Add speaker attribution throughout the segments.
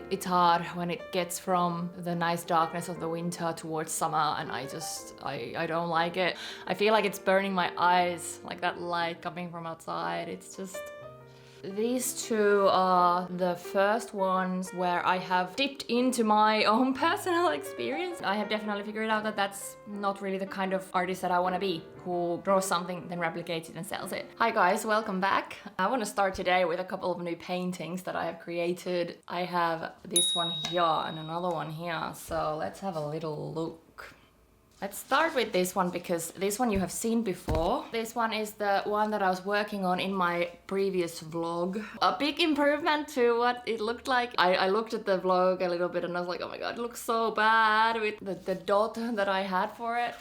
Speaker 1: It's hard when it gets from the nice darkness of the winter towards summer, and I don't like it. I feel like it's burning my eyes, like that light coming from outside. It's just... These two are the first ones where I have dipped into my own personal experience. I have definitely figured out that that's not really the kind of artist that I want to be, who draws something, then replicates it and sells it. Hi guys, welcome back. I want to start today with a couple of new paintings that I have created. I have this one here and another one here, so let's have a little look. Let's start with this one because this one you have seen before. This one is the one that I was working on in my previous vlog. A big improvement to what it looked like. I looked at the vlog a little bit and I was like, oh my god, it looks so bad with the dot that I had for it.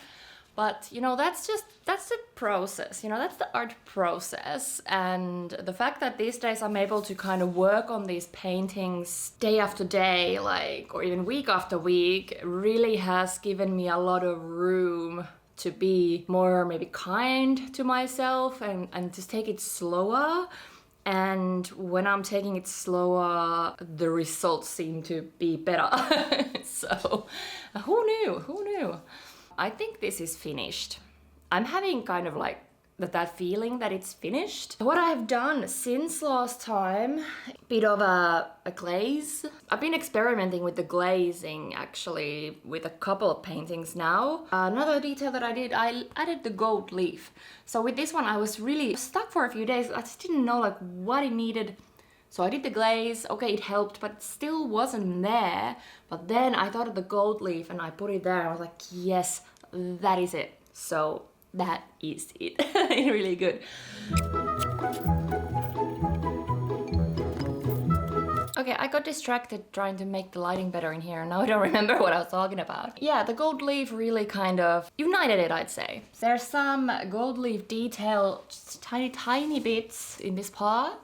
Speaker 1: But, you know, that's the process, you know, that's the art process. And the fact that these days I'm able to kind of work on these paintings day after day, like, or even week after week, really has given me a lot of room to be more maybe kind to myself and just take it slower. And when I'm taking it slower, the results seem to be better. So, who knew? Who knew? I think this is finished. I'm having kind of like that feeling that it's finished. What I have done since last time, a bit of a glaze. I've been experimenting with the glazing actually with a couple of paintings now. Another detail that I did, I added the gold leaf. So with this one I was really stuck for a few days. I just didn't know like what it needed. So I did the glaze, okay, it helped, but it still wasn't there. But then I thought of the gold leaf and I put it there and I was like, yes, that is it. So that is it. Really good. Okay, I got distracted trying to make the lighting better in here and now I don't remember what I was talking about. Yeah, the gold leaf really kind of united it, I'd say. There's some gold leaf detail, just tiny bits in this part.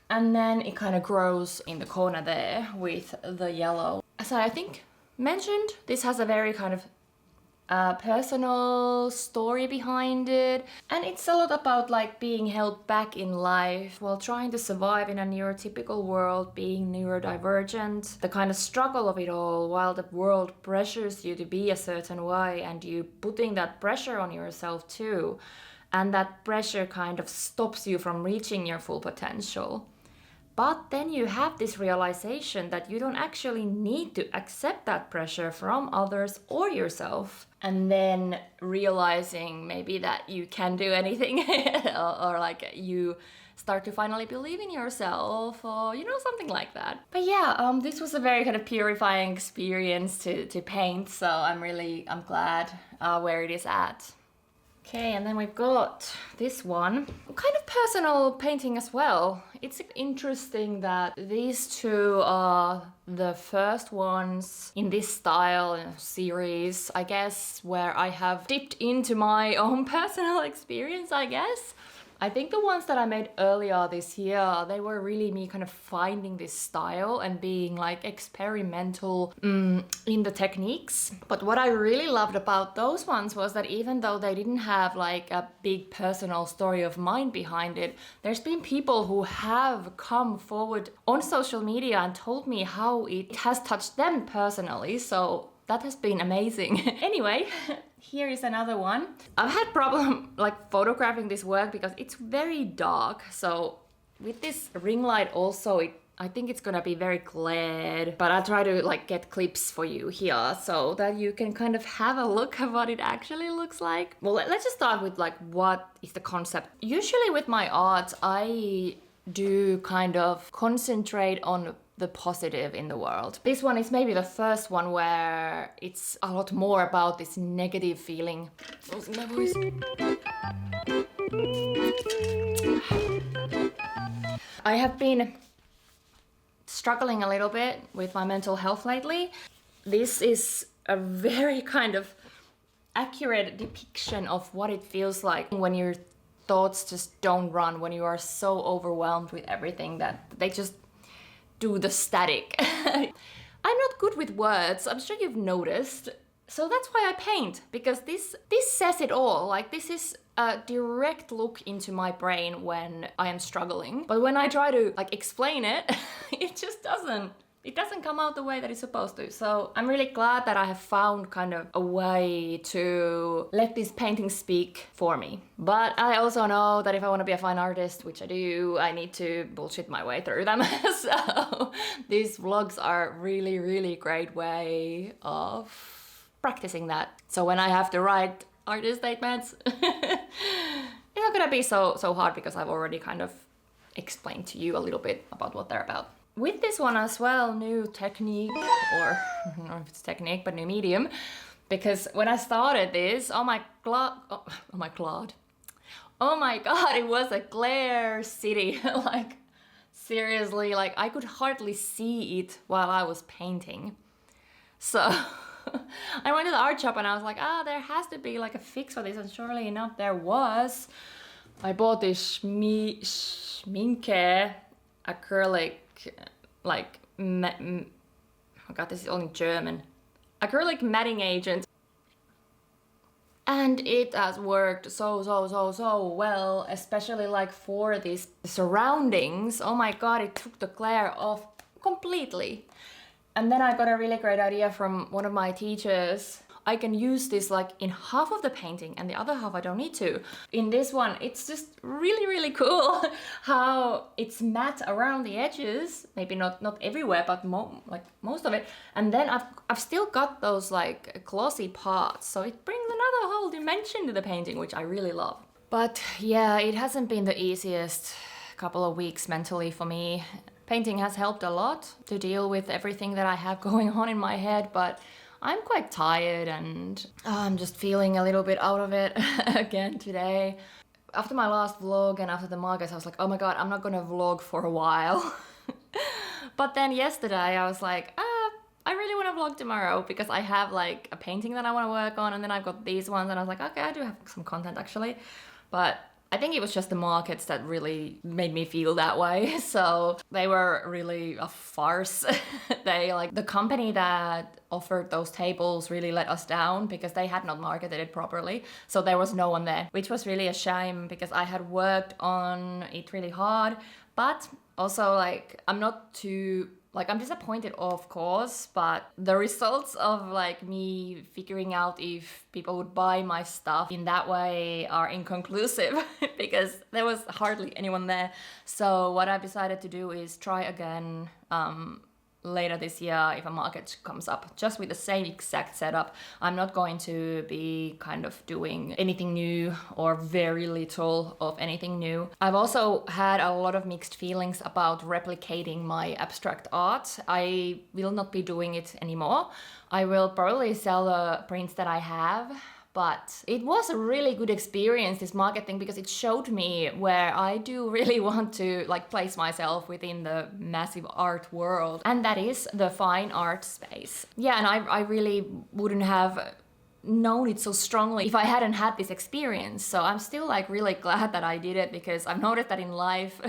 Speaker 1: And then it kind of grows in the corner there with the yellow. As I think mentioned, this has a very kind of personal story behind it. And it's a lot about like being held back in life while trying to survive in a neurotypical world, being neurodivergent. The kind of struggle of it all while the world pressures you to be a certain way and you putting that pressure on yourself too. And that pressure kind of stops you from reaching your full potential. But then you have this realization that you don't actually need to accept that pressure from others or yourself. And then realizing maybe that you can do anything or like you start to finally believe in yourself or, you know, something like that. But yeah, this was a very kind of purifying experience to paint. So I'm glad where it is at. Okay, and then we've got this one, kind of personal painting as well. It's interesting that these two are the first ones in this style series, I guess, where I have dipped into my own personal experience, I guess. I think the ones that I made earlier this year, they were really me kind of finding this style and being like experimental in the techniques. But what I really loved about those ones was that even though they didn't have like a big personal story of mine behind it, there's been people who have come forward on social media and told me how it has touched them personally. So that has been amazing. Anyway, here is another one. I've had problem like photographing this work because it's very dark. So with this ring light also, I think it's gonna be very glare, but I'll try to like get clips for you here so that you can kind of have a look at what it actually looks like. Well, let's just start with like what is the concept. Usually with my art, I do kind of concentrate on the positive in the world. This one is maybe the first one where it's a lot more about this negative feeling. I have been struggling a little bit with my mental health lately. This is a very kind of accurate depiction of what it feels like when your thoughts just don't run, when you are so overwhelmed with everything that they just do the static. I'm not good with words, I'm sure you've noticed. So that's why I paint, because this says it all. Like, this is a direct look into my brain when I am struggling. But when I try to like explain it, it just doesn't it doesn't come out the way that it's supposed to. So I'm really glad that I have found kind of a way to let these paintings speak for me. But I also know that if I want to be a fine artist, which I do, I need to bullshit my way through them. So these vlogs are really, really great way of practicing that. So when I have to write artist statements, it's not gonna be so hard because I've already kind of explained to you a little bit about what they're about. With this one as well, new technique, or I don't know if it's technique, but new medium, because when I started this, oh my god, it was a glare city. Like, seriously, like I could hardly see it while I was painting. So I went to the art shop and I was like, there has to be like a fix for this, and surely enough there was. I bought this 𝕤𝕠𝕔𝕚𝕒 acrylic, like, oh god, this is only German. Acrylic matting agent. And it has worked so well, especially like for these surroundings. Oh my god, it took the glare off completely. And then I got a really great idea from one of my teachers. I can use this like in half of the painting and the other half I don't need to. In this one, it's just really cool how it's matte around the edges. Maybe not everywhere, but most of it. And then I've still got those like glossy parts. So it brings another whole dimension to the painting, which I really love. But yeah, it hasn't been the easiest couple of weeks mentally for me. Painting has helped a lot to deal with everything that I have going on in my head, but I'm quite tired and I'm just feeling a little bit out of it again today. After my last vlog and after the markets, I was like, oh my god, I'm not gonna vlog for a while. But then yesterday I was like, I really want to vlog tomorrow because I have like a painting that I want to work on, and then I've got these ones and I was like, okay, I do have some content actually. But I think it was just the markets that really made me feel that way. So they were really a farce. The company that offered those tables really let us down because they had not marketed it properly. So there was no one there, which was really a shame because I had worked on it really hard. But also like, I'm disappointed, of course, but the results of like me figuring out if people would buy my stuff in that way are inconclusive because there was hardly anyone there. So what I've decided to do is try again later this year if a market comes up, just with the same exact setup. I'm not going to be kind of doing anything new or very little of anything new. I've also had a lot of mixed feelings about replicating my abstract art. I will not be doing it anymore. I will probably sell the prints that I have. But it was a really good experience, this market thing, because it showed me where I do really want to like place myself within the massive art world. And that is the fine art space. Yeah, and I really wouldn't have known it so strongly if I hadn't had this experience. So I'm still like really glad that I did it, because I've noticed that in life,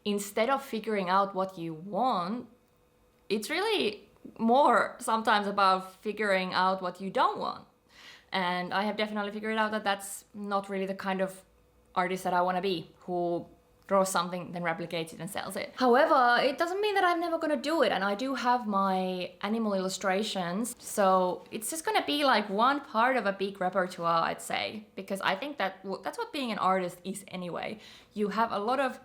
Speaker 1: instead of figuring out what you want, it's really more sometimes about figuring out what you don't want. And I have definitely figured out that that's not really the kind of artist that I want to be, who draws something, then replicates it and sells it. However, it doesn't mean that I'm never gonna do it, and I do have my animal illustrations, so it's just gonna be like one part of a big repertoire, I'd say, because I think that's what being an artist is anyway. You have a lot of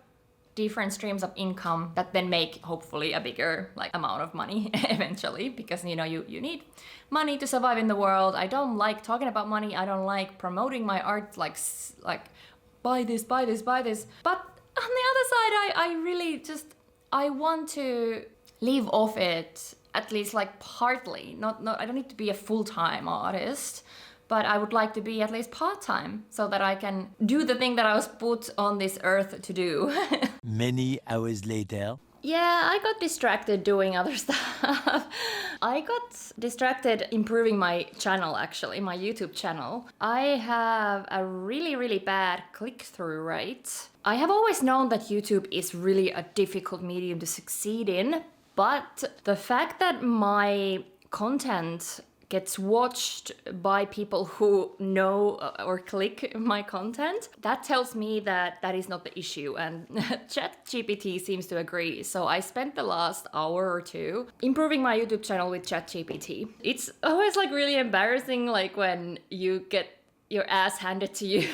Speaker 1: different streams of income that then make hopefully a bigger amount of money eventually, because you need money to survive in the world. I don't like talking about money. I don't like promoting my art like buy this. But on the other side, I really I want to live off it, at least like partly. Not I don't need to be a full-time artist, but I would like to be at least part-time so that I can do the thing that I was put on this earth to do.
Speaker 2: Many hours later.
Speaker 1: Yeah, I got distracted doing other stuff. I got distracted improving my channel, actually, my YouTube channel. I have a really bad click-through rate. I have always known that YouTube is really a difficult medium to succeed in, but the fact that my content gets watched by people who know or click my content, that tells me that that is not the issue, and ChatGPT seems to agree. So I spent the last hour or two improving my YouTube channel with ChatGPT. It's always like really embarrassing, like when you get your ass handed to you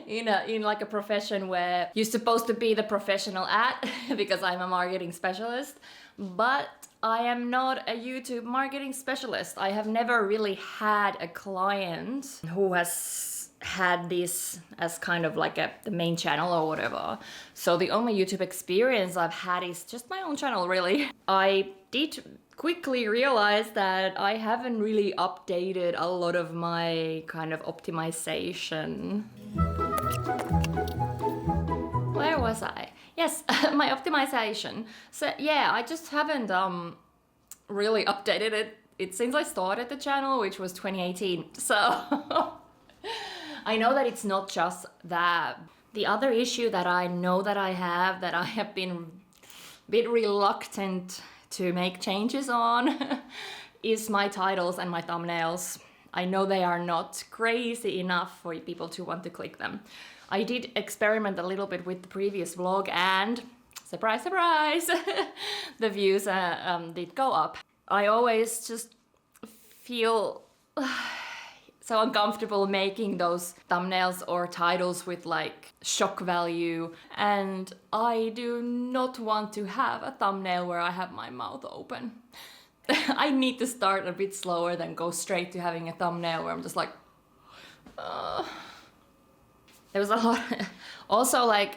Speaker 1: in like a profession where you're supposed to be the professional at because I'm a marketing specialist, but I am not a YouTube marketing specialist. I have never really had a client who has had this as kind of like the main channel or whatever. So the only YouTube experience I've had is just my own channel, really. I did quickly realize that I haven't really updated a lot of my kind of optimization. Where was I? Yes, my optimization. So yeah, I just haven't really updated it since I started the channel, which was 2018. So I know that it's not just that. The other issue that I know that I have been a bit reluctant to make changes on is my titles and my thumbnails. I know they are not crazy enough for people to want to click them. I did experiment a little bit with the previous vlog, and surprise, surprise, the views did go up. I always just feel so uncomfortable making those thumbnails or titles with like shock value, and I do not want to have a thumbnail where I have my mouth open. I need to start a bit slower than go straight to having a thumbnail where I'm just like there was a lot also like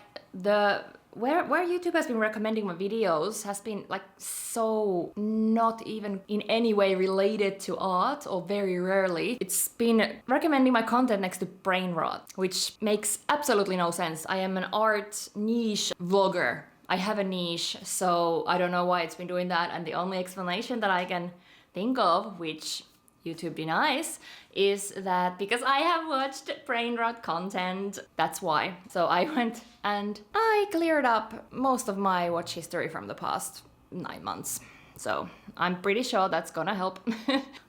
Speaker 1: where YouTube has been recommending my videos has been like so not even in any way related to art, or very rarely. It's been recommending my content next to brain rot, which makes absolutely no sense. I am an art niche vlogger. I have a niche, so I don't know why it's been doing that, and the only explanation that I can think of, which YouTube denies, is that because I have watched brain rot content, that's why. So I went and I cleared up most of my watch history from the past 9 months. So I'm pretty sure that's gonna help.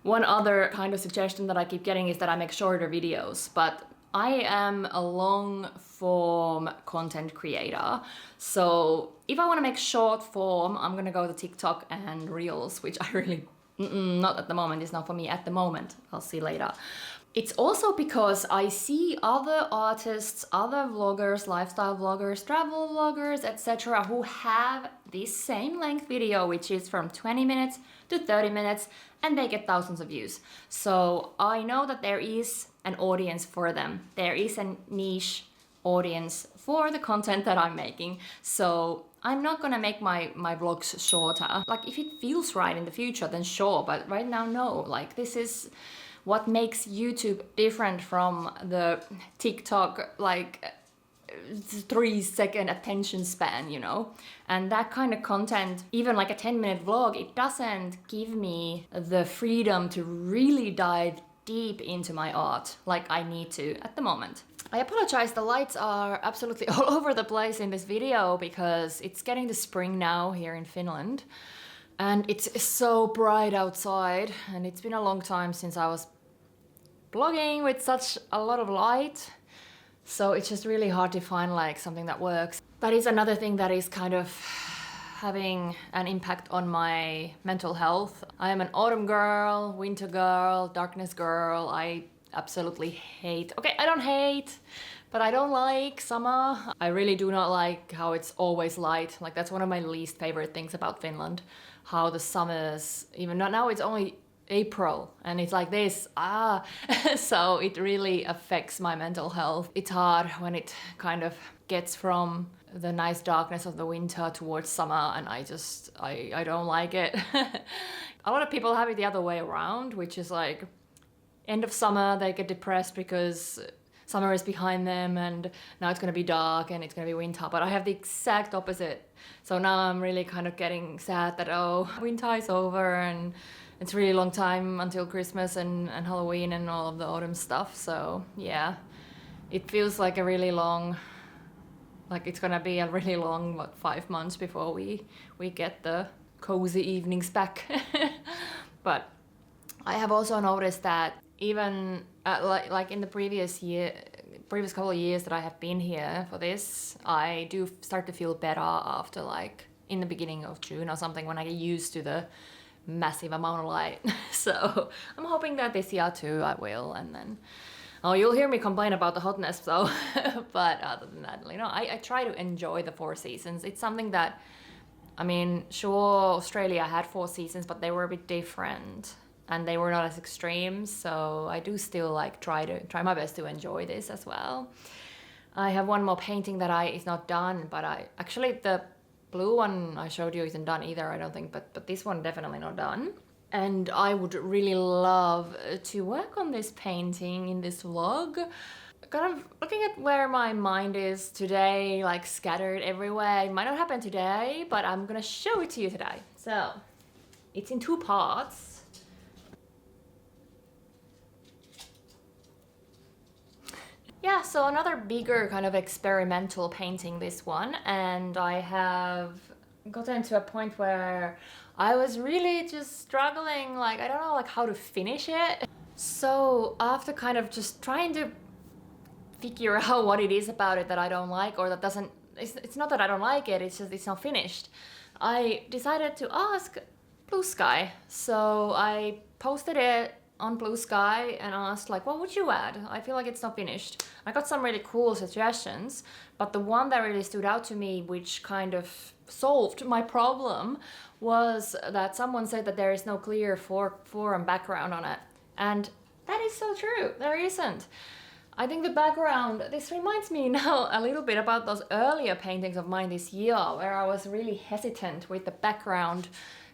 Speaker 1: One other kind of suggestion that I keep getting is that I make shorter videos, but I am a long form content creator. So if I wanna make short form, I'm gonna go to TikTok and Reels, which I really not at the moment. It's not for me at the moment. I'll see later. It's also because I see other artists, other vloggers, lifestyle vloggers, travel vloggers, etc. who have this same length video, which is from 20 minutes to 30 minutes, and they get thousands of views. So I know that there is an audience for them. There is a niche audience for the content that I'm making. So I'm not gonna make my vlogs shorter. Like if it feels right in the future, then sure, but right now, no. Like this is what makes YouTube different from the TikTok, like 3-second attention span, you know? And that kind of content, even like a 10-minute vlog, it doesn't give me the freedom to really dive deep into my art like I need to at the moment. I apologize, the lights are absolutely all over the place in this video because it's getting to spring now here in Finland. And it's so bright outside, and it's been a long time since I was vlogging with such a lot of light. So it's just really hard to find like something that works. That is another thing that is kind of having an impact on my mental health. I am an autumn girl, winter girl, darkness girl. I absolutely hate, okay, I don't hate, but I don't like summer. I really do not like how it's always light. Like that's one of my least favorite things about Finland. How the summers, even now it's only April and it's like this, so it really affects my mental health. It's hard when it kind of gets from the nice darkness of the winter towards summer, and I don't like it. A lot of people have it the other way around, which is like end of summer they get depressed because summer is behind them and now it's gonna be dark and it's gonna be winter. But I have the exact opposite. So now I'm really kind of getting sad that, oh, winter is over and it's really long time until Christmas and Halloween and all of the autumn stuff. So yeah, it feels like a really long, like it's gonna be a really long, 5 months before we get the cozy evenings back. But I have also noticed that even like in the previous couple of years that I have been here for this, I do start to feel better after like in the beginning of June or something when I get used to the massive amount of light. So I'm hoping that this year too I will, and then you'll hear me complain about the hotness though. But other than that, you know, I try to enjoy the 4 seasons. It's something that, I mean, sure, Australia had 4 seasons, but they were a bit different and they were not as extreme. So I do still like try my best to enjoy this as well. I have one more painting that is not done, but actually the blue one I showed you isn't done either, I don't think, but this one definitely not done. And I would really love to work on this painting in this vlog. Kind of looking at where my mind is today, like scattered everywhere. It might not happen today, but I'm gonna show it to you today. So, it's in 2 parts. Yeah, so another bigger kind of experimental painting, this one. And I have gotten to a point where I was really just struggling, like, I don't know, like how to finish it. So after kind of just trying to figure out what it is about it that I don't like, or that doesn't, it's not that I don't like it, it's just it's not finished. I decided to ask Blue Sky. So I posted it on Blue Sky and asked like, what would you add? I feel like it's not finished. I got some really cool suggestions, but the one that really stood out to me, which kind of solved my problem, was that someone said that there is no clear foreground background on it. And that is so true, there isn't. I think the background, this reminds me now a little bit about those earlier paintings of mine this year, where I was really hesitant with the background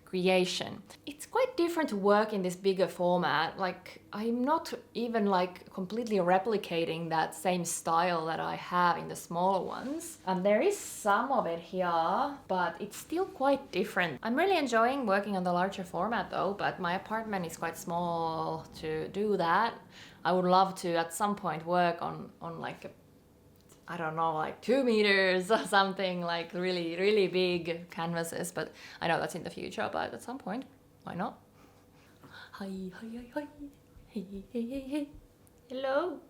Speaker 1: creation. It's quite different to work in this bigger format. Like, I'm not even like completely replicating that same style that I have in the smaller ones. There is some of it here, but it's still quite different. I'm really enjoying working on the larger format though, but my apartment is quite small to do that. I would love to at some point work on like I don't know, like 2 meters or something, like really, really big canvases, but I know that's in the future, but at some point, why not? Hi, hi, hi, hi, hey, hey, hey, hey, hello.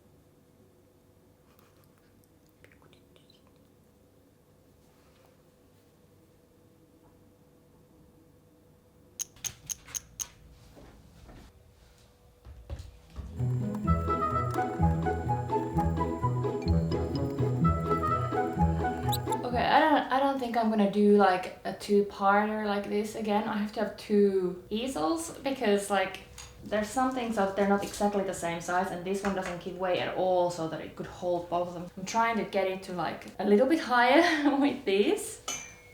Speaker 1: Okay, I don't think I'm gonna do like a 2-parter like this again. I have to have 2 easels because like there's some things that they're not exactly the same size, and this one doesn't give way at all so that it could hold both of them. I'm trying to get it to like a little bit higher with these,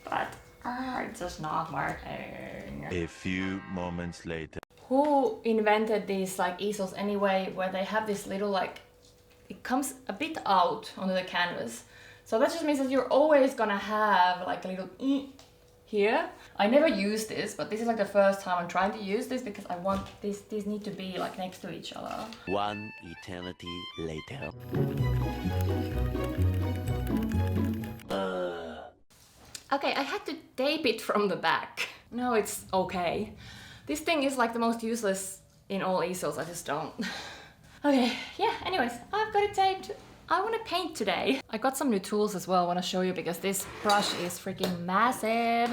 Speaker 1: but it's just not working.
Speaker 2: A few moments later.
Speaker 1: Who invented these like easels anyway, where they have this little like, it comes a bit out onto the canvas. So that just means that you're always gonna have like a little here. I never use this, but this is like the first time I'm trying to use this because I want these need to be like next to each other.
Speaker 2: 1 eternity later.
Speaker 1: Okay, I had to tape it from the back. No, it's okay. This thing is like the most useless in all easels, I just don't. Okay, yeah, anyways, I've got it taped. I want to paint today. I got some new tools as well I want to show you because this brush is freaking massive.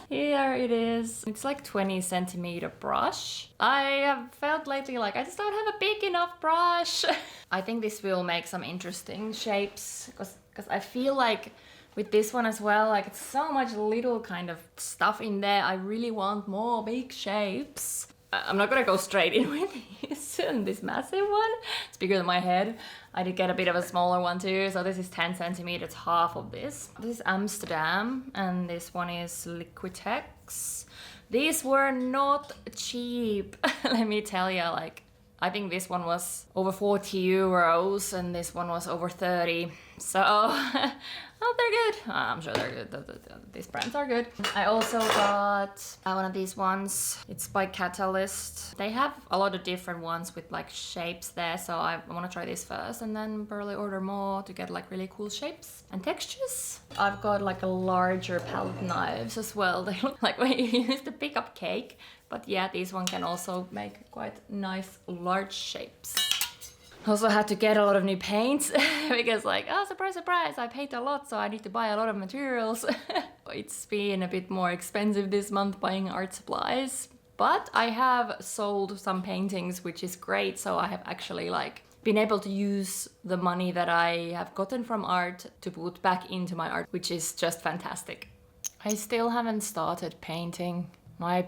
Speaker 1: Here it is. It's like 20 centimeter brush. I have felt lately like I just don't have a big enough brush. I think this will make some interesting shapes because I feel like with this one as well, like it's so much little kind of stuff in there. I really want more big shapes. I'm not gonna go straight in with this and this massive one. It's bigger than my head. I did get a bit of a smaller one too. So this is 10 centimeters, half of this. This is Amsterdam and this one is Liquitex. These were not cheap, let me tell you. Like, I think this one was over 40 euros and this one was over 30. So, oh, they're good. I'm sure they're good. These brands are good. I also got one of these ones. It's by Catalyst. They have a lot of different ones with like shapes there. So I want to try this first and then probably order more to get like really cool shapes and textures. I've got like a larger palette knives as well. They look like when you use to pick up cake. But yeah, these one can also make quite nice large shapes. Also had to get a lot of new paints because like, oh, surprise, surprise, I paint a lot, so I need to buy a lot of materials. It's been a bit more expensive this month buying art supplies, but I have sold some paintings, which is great. So I have actually like been able to use the money that I have gotten from art to put back into my art, which is just fantastic. I still haven't started painting. My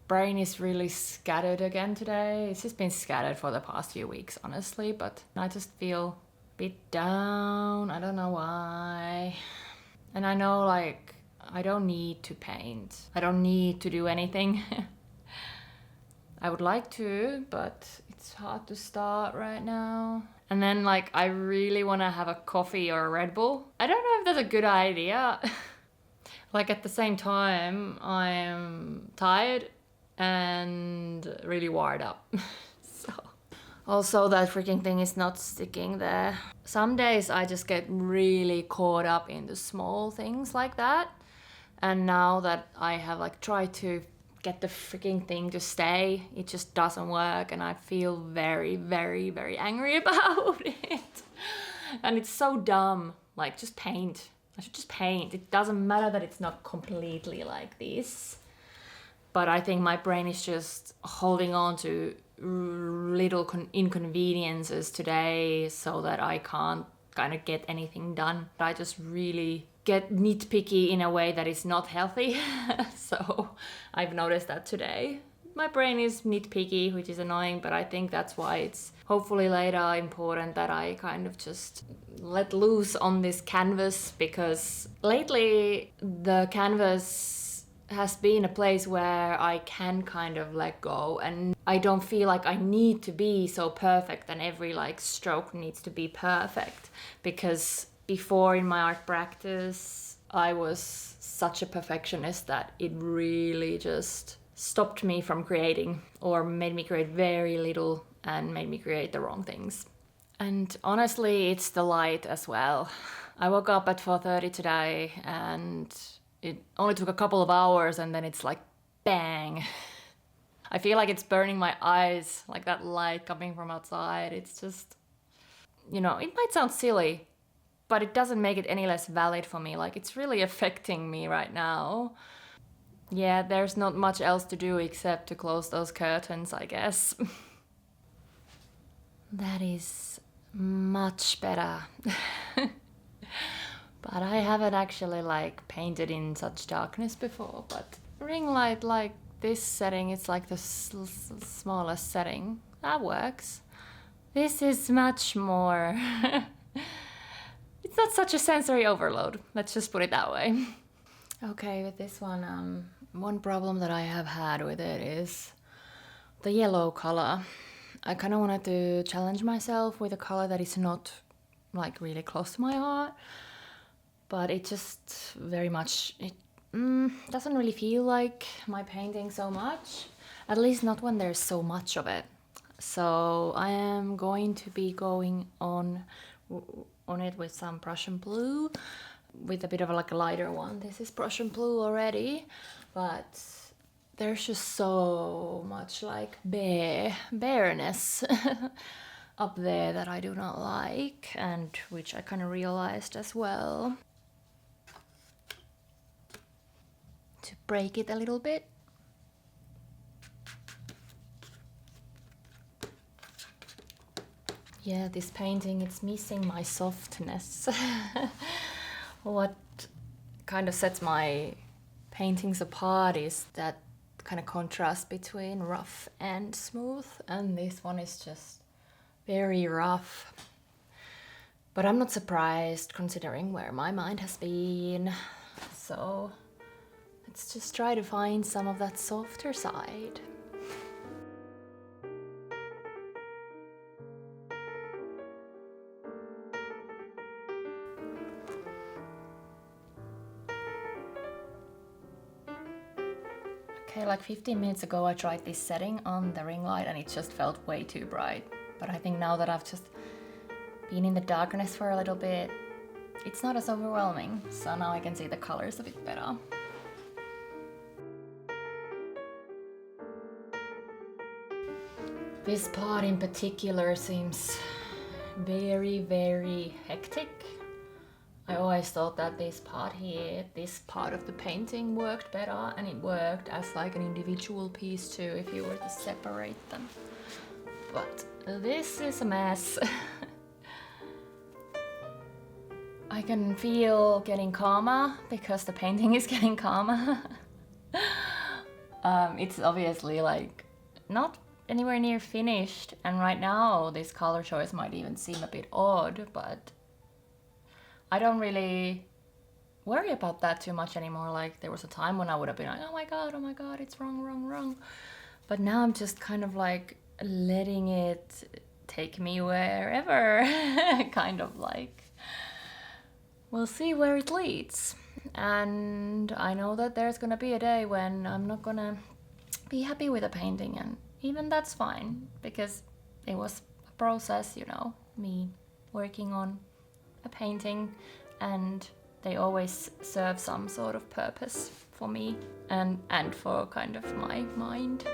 Speaker 1: brain is really scattered again today. It's just been scattered for the past few weeks, honestly, but I just feel a bit down. I don't know why. And I know like I don't need to paint. I don't need to do anything. I would like to, but it's hard to start right now. And then like I really want to have a coffee or a Red Bull. I don't know if that's a good idea. Like at the same time, I'm tired and really wired up. So also that freaking thing is not sticking there. Some days I just get really caught up in the small things like that. And now that I have like tried to get the freaking thing to stay, it just doesn't work and I feel very, very, very angry about it. And it's so dumb. Like just paint. I should just paint. It doesn't matter that it's not completely like this. But I think my brain is just holding on to little inconveniences today so that I can't kind of get anything done. I just really get nitpicky in a way that is not healthy. So I've noticed that today. My brain is nitpicky, which is annoying, but I think that's why it's hopefully later important that I kind of just let loose on this canvas, because lately the canvas has been a place where I can kind of let go and I don't feel like I need to be so perfect and every like stroke needs to be perfect, because before in my art practice I was such a perfectionist that it really just stopped me from creating or made me create very little and made me create the wrong things. And honestly, it's the light as well. I woke up at 4:30 today and it only took a couple of hours and then it's like bang. I feel like it's burning my eyes, like that light coming from outside. It's just, you know, it might sound silly, but it doesn't make it any less valid for me. Like it's really affecting me right now. Yeah, there's not much else to do except to close those curtains, I guess. That is much better. But I haven't actually like painted in such darkness before, but ring light like this setting, it's like the smallest setting. That works. This is much more... It's not such a sensory overload. Let's just put it that way. Okay, with this one, one problem that I have had with it is the yellow color. I kind of wanted to challenge myself with a color that is not like really close to my heart. But it just very much, it doesn't really feel like my painting so much. At least not when there's so much of it. So I am going to be going on it with some Prussian blue, with a bit of like a lighter one. This is Prussian blue already, but there's just so much like bareness up there that I do not like, and which I kind of realized as well. To break it a little bit. Yeah, this painting, it's missing my softness. What kind of sets my paintings apart is that kind of contrast between rough and smooth, and this one is just very rough. But I'm not surprised considering where my mind has been. So let's just try to find some of that softer side. like 15 minutes ago I tried this setting on the ring light and it just felt way too bright. But I think now that I've just been in the darkness for a little bit, it's not as overwhelming. So now I can see the colors a bit better. This part in particular seems very, very hectic. I always thought that this part here, this part of the painting worked better, and it worked as like an individual piece too if you were to separate them. But this is a mess. I can feel getting calmer because the painting is getting calmer. It's obviously like not anywhere near finished, and right now this color choice might even seem a bit odd, but I don't really worry about that too much anymore. Like there was a time when I would have been like, oh my god, it's wrong. But now I'm just kind of like letting it take me wherever, kind of like. We'll see where it leads. And I know that there's gonna be a day when I'm not gonna be happy with a painting, and even that's fine, because it was a process, you know, me working on a painting, and they always serve some sort of purpose for me and for kind of my mind.